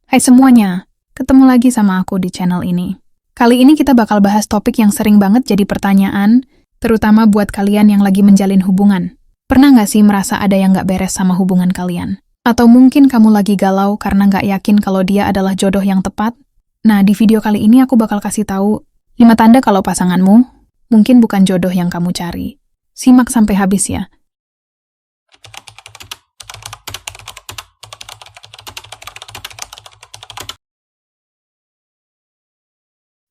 Hai semuanya, ketemu lagi sama aku di channel ini. Kali ini kita bakal bahas topik yang sering banget jadi pertanyaan, terutama buat kalian yang lagi menjalin hubungan. Pernah nggak sih merasa ada yang nggak beres sama hubungan kalian? Atau mungkin kamu lagi galau karena nggak yakin kalau dia adalah jodoh yang tepat? Nah, di video kali ini aku bakal kasih tahu 5 tanda kalau pasanganmu mungkin bukan jodoh yang kamu cari. Simak sampai habis ya.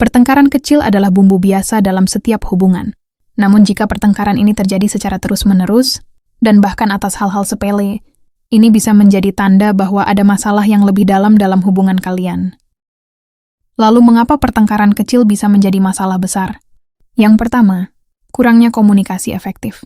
Pertengkaran kecil adalah bumbu biasa dalam setiap hubungan. Namun jika pertengkaran ini terjadi secara terus-menerus, dan bahkan atas hal-hal sepele, ini bisa menjadi tanda bahwa ada masalah yang lebih dalam hubungan kalian. Lalu mengapa pertengkaran kecil bisa menjadi masalah besar? Yang pertama, kurangnya komunikasi efektif.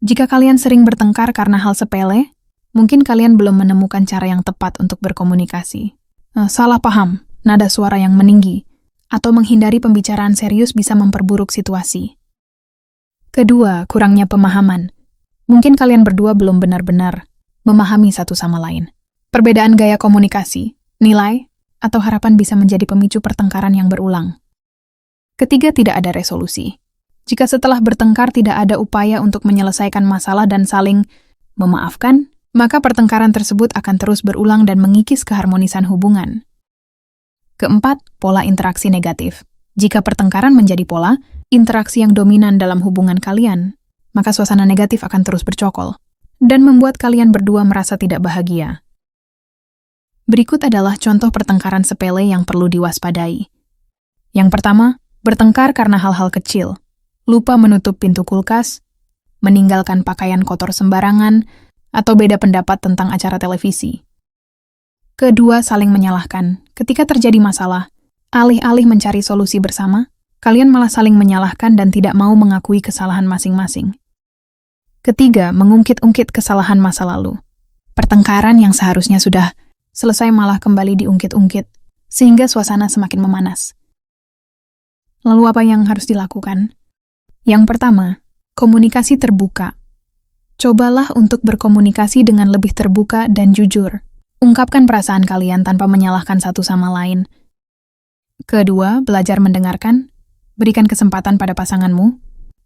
Jika kalian sering bertengkar karena hal sepele, mungkin kalian belum menemukan cara yang tepat untuk berkomunikasi. Salah paham, nada suara yang meninggi, atau menghindari pembicaraan serius bisa memperburuk situasi. Kedua, kurangnya pemahaman. Mungkin kalian berdua belum benar-benar memahami satu sama lain. Perbedaan gaya komunikasi, nilai, atau harapan bisa menjadi pemicu pertengkaran yang berulang. Ketiga, tidak ada resolusi. Jika setelah bertengkar tidak ada upaya untuk menyelesaikan masalah dan saling memaafkan, maka pertengkaran tersebut akan terus berulang dan mengikis keharmonisan hubungan. Keempat, pola interaksi negatif. Jika pertengkaran menjadi pola, interaksi yang dominan dalam hubungan kalian, maka suasana negatif akan terus bercokol dan membuat kalian berdua merasa tidak bahagia. Berikut adalah contoh pertengkaran sepele yang perlu diwaspadai. Yang pertama, bertengkar karena hal-hal kecil. Lupa menutup pintu kulkas, meninggalkan pakaian kotor sembarangan, atau beda pendapat tentang acara televisi. Kedua, saling menyalahkan. Ketika terjadi masalah, alih-alih mencari solusi bersama, kalian malah saling menyalahkan dan tidak mau mengakui kesalahan masing-masing. Ketiga, mengungkit-ungkit kesalahan masa lalu. Pertengkaran yang seharusnya sudah selesai malah kembali diungkit-ungkit, sehingga suasana semakin memanas. Lalu apa yang harus dilakukan? Yang pertama, komunikasi terbuka. Cobalah untuk berkomunikasi dengan lebih terbuka dan jujur. Ungkapkan perasaan kalian tanpa menyalahkan satu sama lain. Kedua, belajar mendengarkan. Berikan kesempatan pada pasanganmu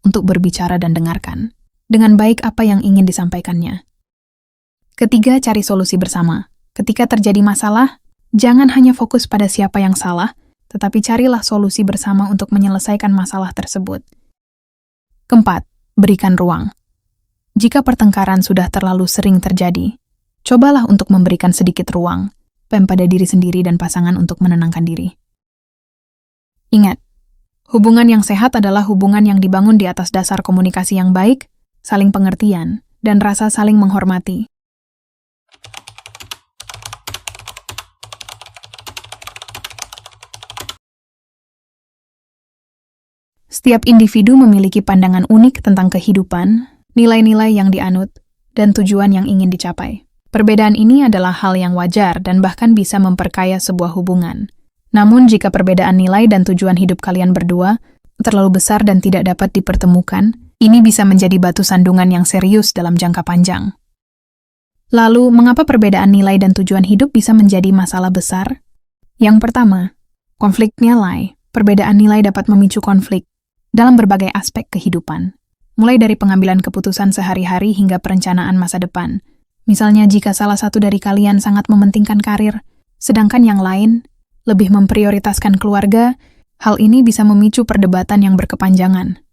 untuk berbicara dan dengarkan dengan baik apa yang ingin disampaikannya. Ketiga, cari solusi bersama. Ketika terjadi masalah, jangan hanya fokus pada siapa yang salah, tetapi carilah solusi bersama untuk menyelesaikan masalah tersebut. Keempat, berikan ruang. Jika pertengkaran sudah terlalu sering terjadi, cobalah untuk memberikan sedikit ruang pada diri sendiri dan pasangan untuk menenangkan diri. Ingat, hubungan yang sehat adalah hubungan yang dibangun di atas dasar komunikasi yang baik, saling pengertian, dan rasa saling menghormati. Setiap individu memiliki pandangan unik tentang kehidupan, nilai-nilai yang dianut, dan tujuan yang ingin dicapai. Perbedaan ini adalah hal yang wajar dan bahkan bisa memperkaya sebuah hubungan. Namun jika perbedaan nilai dan tujuan hidup kalian berdua terlalu besar dan tidak dapat dipertemukan, ini bisa menjadi batu sandungan yang serius dalam jangka panjang. Lalu, mengapa perbedaan nilai dan tujuan hidup bisa menjadi masalah besar? Yang pertama, konflik nilai. Perbedaan nilai dapat memicu konflik dalam berbagai aspek kehidupan, mulai dari pengambilan keputusan sehari-hari hingga perencanaan masa depan. Misalnya jika salah satu dari kalian sangat mementingkan karir, sedangkan yang lain lebih memprioritaskan keluarga, hal ini bisa memicu perdebatan yang berkepanjangan.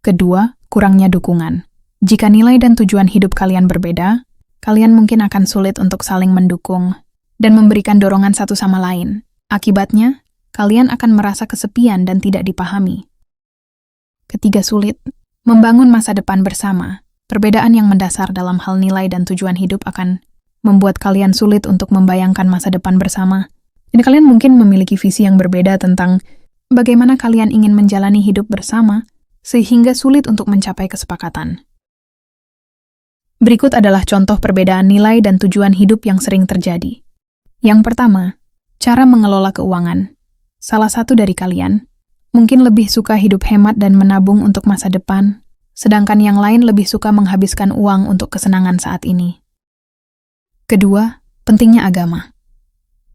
Kedua, kurangnya dukungan. Jika nilai dan tujuan hidup kalian berbeda, kalian mungkin akan sulit untuk saling mendukung dan memberikan dorongan satu sama lain. Akibatnya, kalian akan merasa kesepian dan tidak dipahami. Ketiga, sulit membangun masa depan bersama. Perbedaan yang mendasar dalam hal nilai dan tujuan hidup akan membuat kalian sulit untuk membayangkan masa depan bersama. Dan kalian mungkin memiliki visi yang berbeda tentang bagaimana kalian ingin menjalani hidup bersama, sehingga sulit untuk mencapai kesepakatan. Berikut adalah contoh perbedaan nilai dan tujuan hidup yang sering terjadi. Yang pertama, cara mengelola keuangan. Salah satu dari kalian mungkin lebih suka hidup hemat dan menabung untuk masa depan, sedangkan yang lain lebih suka menghabiskan uang untuk kesenangan saat ini. Kedua, pentingnya agama.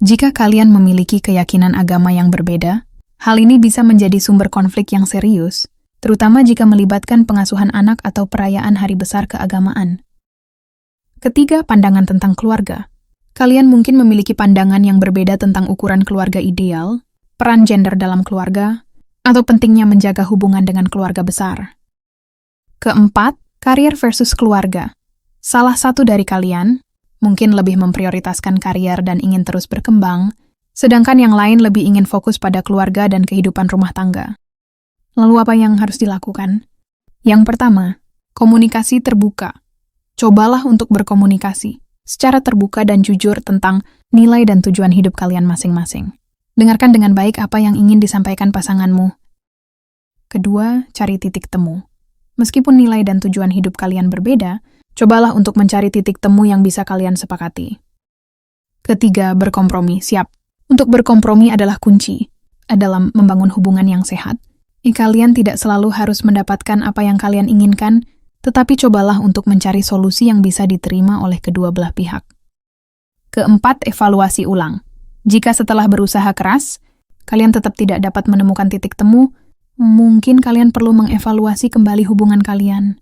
Jika kalian memiliki keyakinan agama yang berbeda, hal ini bisa menjadi sumber konflik yang serius, terutama jika melibatkan pengasuhan anak atau perayaan hari besar keagamaan. Ketiga, pandangan tentang keluarga. Kalian mungkin memiliki pandangan yang berbeda tentang ukuran keluarga ideal, peran gender dalam keluarga, atau pentingnya menjaga hubungan dengan keluarga besar. Keempat, karier versus keluarga. Salah satu dari kalian mungkin lebih memprioritaskan karier dan ingin terus berkembang, sedangkan yang lain lebih ingin fokus pada keluarga dan kehidupan rumah tangga. Lalu apa yang harus dilakukan? Yang pertama, komunikasi terbuka. Cobalah untuk berkomunikasi secara terbuka dan jujur tentang nilai dan tujuan hidup kalian masing-masing. Dengarkan dengan baik apa yang ingin disampaikan pasanganmu. Kedua, cari titik temu. Meskipun nilai dan tujuan hidup kalian berbeda, cobalah untuk mencari titik temu yang bisa kalian sepakati. Ketiga, berkompromi. Siap. Untuk berkompromi adalah kunci dalam membangun hubungan yang sehat. Kalian tidak selalu harus mendapatkan apa yang kalian inginkan, tetapi cobalah untuk mencari solusi yang bisa diterima oleh kedua belah pihak. Keempat, evaluasi ulang. Jika setelah berusaha keras, kalian tetap tidak dapat menemukan titik temu, mungkin kalian perlu mengevaluasi kembali hubungan kalian.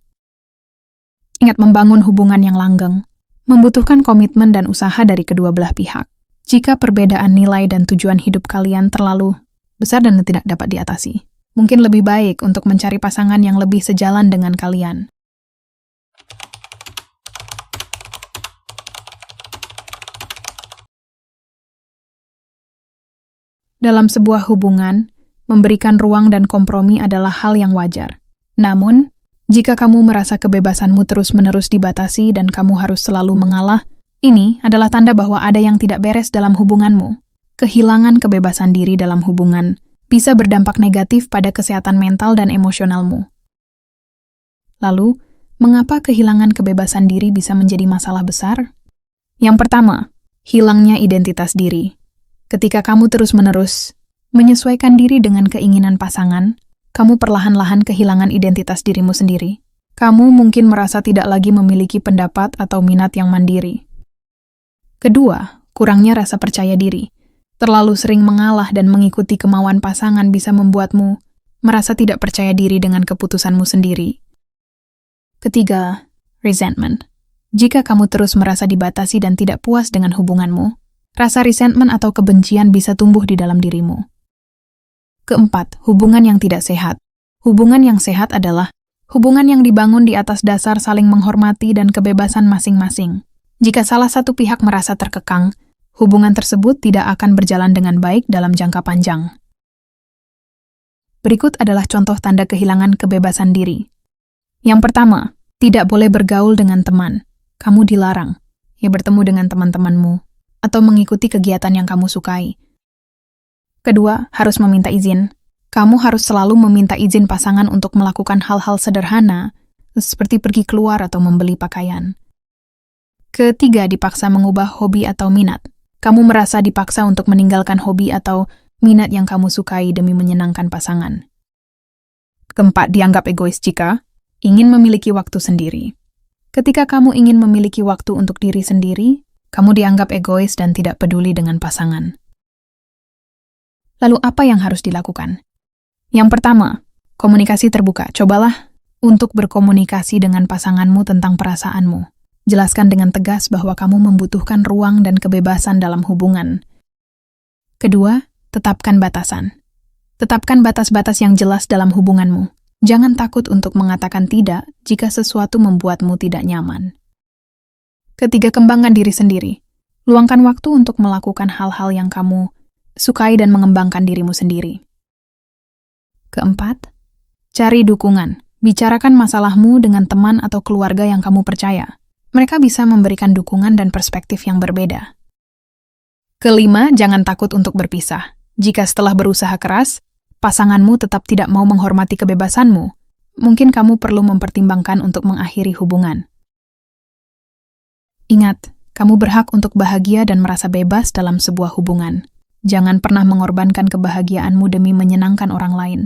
Ingat, membangun hubungan yang langgeng membutuhkan komitmen dan usaha dari kedua belah pihak. Jika perbedaan nilai dan tujuan hidup kalian terlalu besar dan tidak dapat diatasi, mungkin lebih baik untuk mencari pasangan yang lebih sejalan dengan kalian. Dalam sebuah hubungan, memberikan ruang dan kompromi adalah hal yang wajar. Namun, jika kamu merasa kebebasanmu terus-menerus dibatasi dan kamu harus selalu mengalah, ini adalah tanda bahwa ada yang tidak beres dalam hubunganmu. Kehilangan kebebasan diri dalam hubungan bisa berdampak negatif pada kesehatan mental dan emosionalmu. Lalu, mengapa kehilangan kebebasan diri bisa menjadi masalah besar? Yang pertama, hilangnya identitas diri. Ketika kamu terus-menerus menyesuaikan diri dengan keinginan pasangan, kamu perlahan-lahan kehilangan identitas dirimu sendiri. Kamu mungkin merasa tidak lagi memiliki pendapat atau minat yang mandiri. Kedua, kurangnya rasa percaya diri. Terlalu sering mengalah dan mengikuti kemauan pasangan bisa membuatmu merasa tidak percaya diri dengan keputusanmu sendiri. Ketiga, resentment. Jika kamu terus merasa dibatasi dan tidak puas dengan hubunganmu, rasa resentment atau kebencian bisa tumbuh di dalam dirimu. Keempat, hubungan yang tidak sehat. Hubungan yang sehat adalah hubungan yang dibangun di atas dasar saling menghormati dan kebebasan masing-masing. Jika salah satu pihak merasa terkekang, hubungan tersebut tidak akan berjalan dengan baik dalam jangka panjang. Berikut adalah contoh tanda kehilangan kebebasan diri. Yang pertama, tidak boleh bergaul dengan teman. Kamu dilarang bertemu dengan teman-temanmu atau mengikuti kegiatan yang kamu sukai. Kedua, harus meminta izin. Kamu harus selalu meminta izin pasangan untuk melakukan hal-hal sederhana, seperti pergi keluar atau membeli pakaian. Ketiga, dipaksa mengubah hobi atau minat. Kamu merasa dipaksa untuk meninggalkan hobi atau minat yang kamu sukai demi menyenangkan pasangan. Keempat, dianggap egois jika ingin memiliki waktu sendiri. Ketika kamu ingin memiliki waktu untuk diri sendiri, kamu dianggap egois dan tidak peduli dengan pasangan. Lalu apa yang harus dilakukan? Yang pertama, komunikasi terbuka. Cobalah untuk berkomunikasi dengan pasanganmu tentang perasaanmu. Jelaskan dengan tegas bahwa kamu membutuhkan ruang dan kebebasan dalam hubungan. Kedua, tetapkan batasan. Tetapkan batas-batas yang jelas dalam hubunganmu. Jangan takut untuk mengatakan tidak jika sesuatu membuatmu tidak nyaman. Ketiga, kembangkan diri sendiri. Luangkan waktu untuk melakukan hal-hal yang kamu sukai dan mengembangkan dirimu sendiri. Keempat, cari dukungan. Bicarakan masalahmu dengan teman atau keluarga yang kamu percaya. Mereka bisa memberikan dukungan dan perspektif yang berbeda. Kelima, jangan takut untuk berpisah. Jika setelah berusaha keras, pasanganmu tetap tidak mau menghormati kebebasanmu, mungkin kamu perlu mempertimbangkan untuk mengakhiri hubungan. Ingat, kamu berhak untuk bahagia dan merasa bebas dalam sebuah hubungan. Jangan pernah mengorbankan kebahagiaanmu demi menyenangkan orang lain.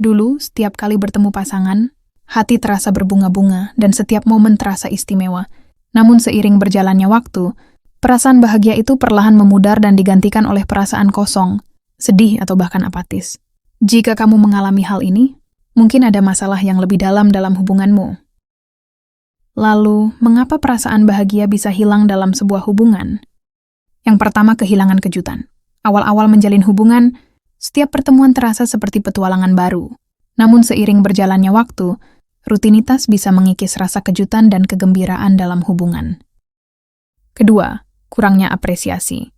Dulu, setiap kali bertemu pasangan, hati terasa berbunga-bunga dan setiap momen terasa istimewa. Namun seiring berjalannya waktu, perasaan bahagia itu perlahan memudar dan digantikan oleh perasaan kosong, sedih atau bahkan apatis. Jika kamu mengalami hal ini, mungkin ada masalah yang lebih dalam hubunganmu. Lalu, mengapa perasaan bahagia bisa hilang dalam sebuah hubungan? Yang pertama, kehilangan kejutan. Awal-awal menjalin hubungan, setiap pertemuan terasa seperti petualangan baru. Namun seiring berjalannya waktu, rutinitas bisa mengikis rasa kejutan dan kegembiraan dalam hubungan. Kedua, kurangnya apresiasi.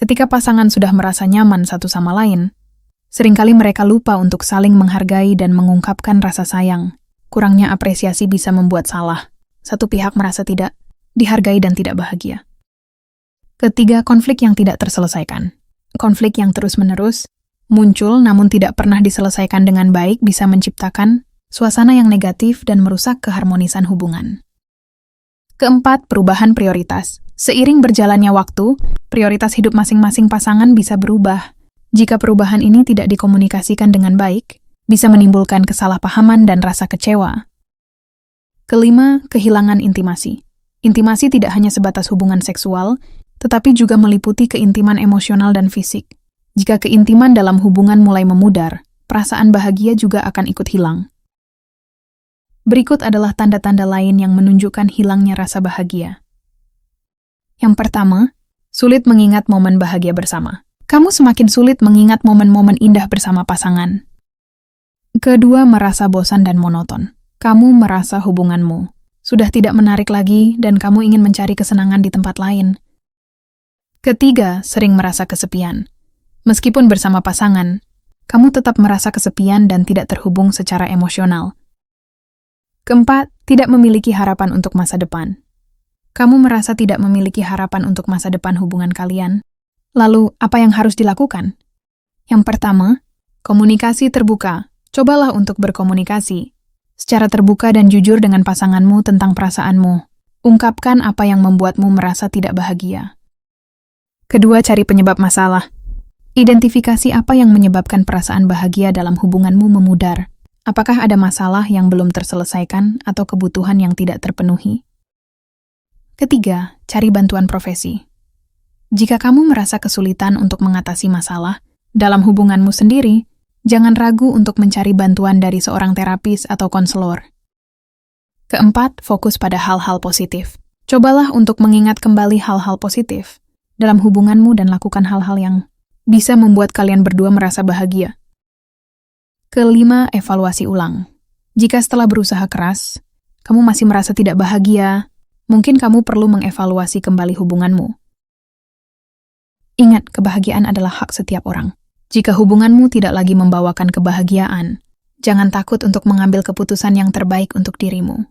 Ketika pasangan sudah merasa nyaman satu sama lain, seringkali mereka lupa untuk saling menghargai dan mengungkapkan rasa sayang. Kurangnya apresiasi bisa membuat salah. Satu pihak merasa tidak dihargai dan tidak bahagia. Ketiga, konflik yang tidak terselesaikan. Konflik yang terus-menerus muncul namun tidak pernah diselesaikan dengan baik bisa menciptakan suasana yang negatif dan merusak keharmonisan hubungan. Keempat, perubahan prioritas. Seiring berjalannya waktu, prioritas hidup masing-masing pasangan bisa berubah. Jika perubahan ini tidak dikomunikasikan dengan baik, bisa menimbulkan kesalahpahaman dan rasa kecewa. Kelima, kehilangan intimasi. Intimasi tidak hanya sebatas hubungan seksual, tetapi juga meliputi keintiman emosional dan fisik. Jika keintiman dalam hubungan mulai memudar, perasaan bahagia juga akan ikut hilang. Berikut adalah tanda-tanda lain yang menunjukkan hilangnya rasa bahagia. Yang pertama, sulit mengingat momen bahagia bersama. Kamu semakin sulit mengingat momen-momen indah bersama pasangan. Kedua, merasa bosan dan monoton. Kamu merasa hubunganmu sudah tidak menarik lagi dan kamu ingin mencari kesenangan di tempat lain. Ketiga, sering merasa kesepian. Meskipun bersama pasangan, kamu tetap merasa kesepian dan tidak terhubung secara emosional. Keempat, tidak memiliki harapan untuk masa depan. Kamu merasa tidak memiliki harapan untuk masa depan hubungan kalian. Lalu, apa yang harus dilakukan? Yang pertama, komunikasi terbuka. Cobalah untuk berkomunikasi secara terbuka dan jujur dengan pasanganmu tentang perasaanmu. Ungkapkan apa yang membuatmu merasa tidak bahagia. Kedua, cari penyebab masalah. Identifikasi apa yang menyebabkan perasaan bahagia dalam hubunganmu memudar. Apakah ada masalah yang belum terselesaikan atau kebutuhan yang tidak terpenuhi? Ketiga, cari bantuan profesi. Jika kamu merasa kesulitan untuk mengatasi masalah dalam hubunganmu sendiri, jangan ragu untuk mencari bantuan dari seorang terapis atau konselor. Keempat, fokus pada hal-hal positif. Cobalah untuk mengingat kembali hal-hal positif dalam hubunganmu dan lakukan hal-hal yang bisa membuat kalian berdua merasa bahagia. Kelima, evaluasi ulang. Jika setelah berusaha keras, kamu masih merasa tidak bahagia, mungkin kamu perlu mengevaluasi kembali hubunganmu. Ingat, kebahagiaan adalah hak setiap orang. Jika hubunganmu tidak lagi membawakan kebahagiaan, jangan takut untuk mengambil keputusan yang terbaik untuk dirimu.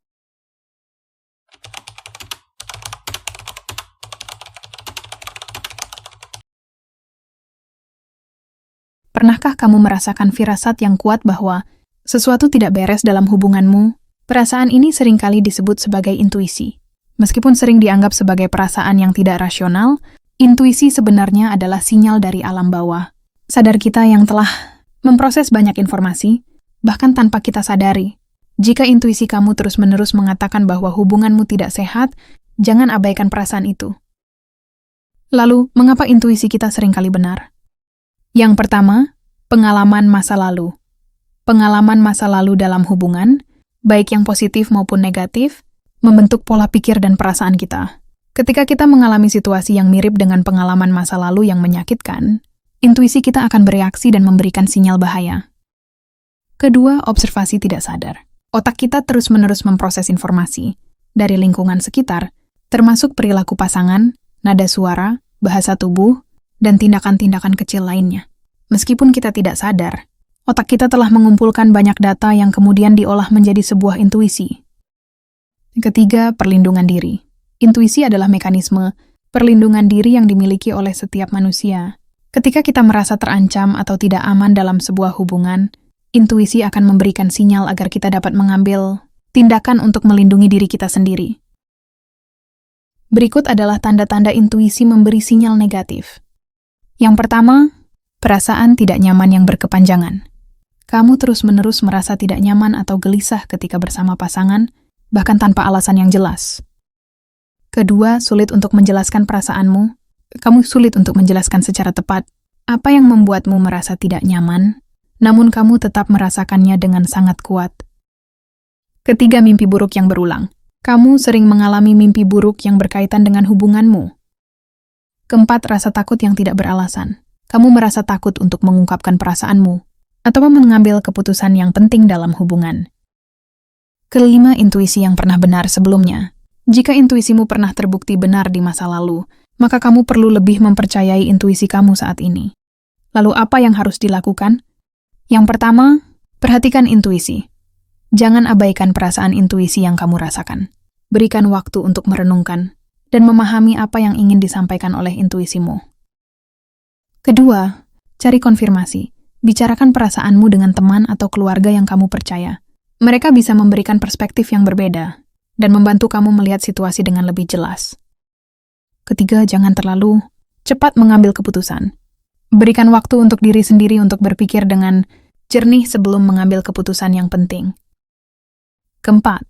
Pernahkah kamu merasakan firasat yang kuat bahwa sesuatu tidak beres dalam hubunganmu? Perasaan ini seringkali disebut sebagai intuisi. Meskipun sering dianggap sebagai perasaan yang tidak rasional, intuisi sebenarnya adalah sinyal dari alam bawah. Sadar kita yang telah memproses banyak informasi, bahkan tanpa kita sadari. Jika intuisi kamu terus-menerus mengatakan bahwa hubunganmu tidak sehat, jangan abaikan perasaan itu. Lalu, mengapa intuisi kita seringkali benar? Yang pertama, pengalaman masa lalu. Pengalaman masa lalu dalam hubungan, baik yang positif maupun negatif, membentuk pola pikir dan perasaan kita. Ketika kita mengalami situasi yang mirip dengan pengalaman masa lalu yang menyakitkan, intuisi kita akan bereaksi dan memberikan sinyal bahaya. Kedua, observasi tidak sadar. Otak kita terus-menerus memproses informasi dari lingkungan sekitar, termasuk perilaku pasangan, nada suara, bahasa tubuh, dan tindakan-tindakan kecil lainnya. Meskipun kita tidak sadar, otak kita telah mengumpulkan banyak data yang kemudian diolah menjadi sebuah intuisi. Ketiga, perlindungan diri. Intuisi adalah mekanisme perlindungan diri yang dimiliki oleh setiap manusia. Ketika kita merasa terancam atau tidak aman dalam sebuah hubungan, intuisi akan memberikan sinyal agar kita dapat mengambil tindakan untuk melindungi diri kita sendiri. Berikut adalah tanda-tanda intuisi memberi sinyal negatif. Yang pertama, perasaan tidak nyaman yang berkepanjangan. Kamu terus-menerus merasa tidak nyaman atau gelisah ketika bersama pasangan, bahkan tanpa alasan yang jelas. Kedua, sulit untuk menjelaskan perasaanmu. Kamu sulit untuk menjelaskan secara tepat apa yang membuatmu merasa tidak nyaman, namun kamu tetap merasakannya dengan sangat kuat. Ketiga, mimpi buruk yang berulang. Kamu sering mengalami mimpi buruk yang berkaitan dengan hubunganmu. Keempat, rasa takut yang tidak beralasan. Kamu merasa takut untuk mengungkapkan perasaanmu atau mengambil keputusan yang penting dalam hubungan. Kelima, intuisi yang pernah benar sebelumnya. Jika intuisimu pernah terbukti benar di masa lalu, maka kamu perlu lebih mempercayai intuisi kamu saat ini. Lalu apa yang harus dilakukan? Yang pertama, perhatikan intuisi. Jangan abaikan perasaan intuisi yang kamu rasakan. Berikan waktu untuk merenungkan dan memahami apa yang ingin disampaikan oleh intuisimu. Kedua, cari konfirmasi. Bicarakan perasaanmu dengan teman atau keluarga yang kamu percaya. Mereka bisa memberikan perspektif yang berbeda dan membantu kamu melihat situasi dengan lebih jelas. Ketiga, jangan terlalu cepat mengambil keputusan. Berikan waktu untuk diri sendiri untuk berpikir dengan jernih sebelum mengambil keputusan yang penting. Keempat,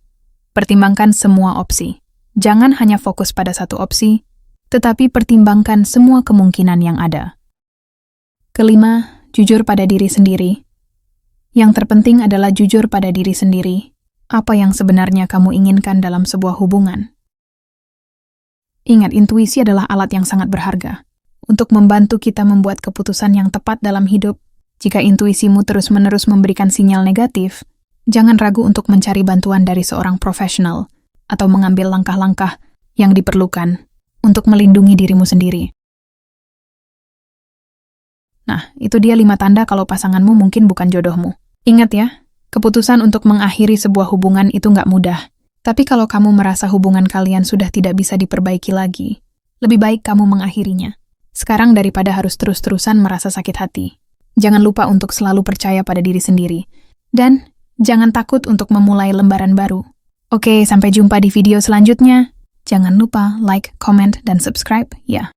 pertimbangkan semua opsi. Jangan hanya fokus pada satu opsi, tetapi pertimbangkan semua kemungkinan yang ada. Kelima, jujur pada diri sendiri. Yang terpenting adalah jujur pada diri sendiri. Apa yang sebenarnya kamu inginkan dalam sebuah hubungan. Ingat, intuisi adalah alat yang sangat berharga untuk membantu kita membuat keputusan yang tepat dalam hidup. Jika intuisimu terus-menerus memberikan sinyal negatif, jangan ragu untuk mencari bantuan dari seorang profesional atau mengambil langkah-langkah yang diperlukan untuk melindungi dirimu sendiri. Nah, itu dia 5 tanda kalau pasanganmu mungkin bukan jodohmu. Ingat ya, keputusan untuk mengakhiri sebuah hubungan itu nggak mudah. Tapi kalau kamu merasa hubungan kalian sudah tidak bisa diperbaiki lagi, lebih baik kamu mengakhirinya. Sekarang daripada harus terus-terusan merasa sakit hati. Jangan lupa untuk selalu percaya pada diri sendiri. Dan jangan takut untuk memulai lembaran baru. Oke, sampai jumpa di video selanjutnya. Jangan lupa like, comment, dan subscribe ya.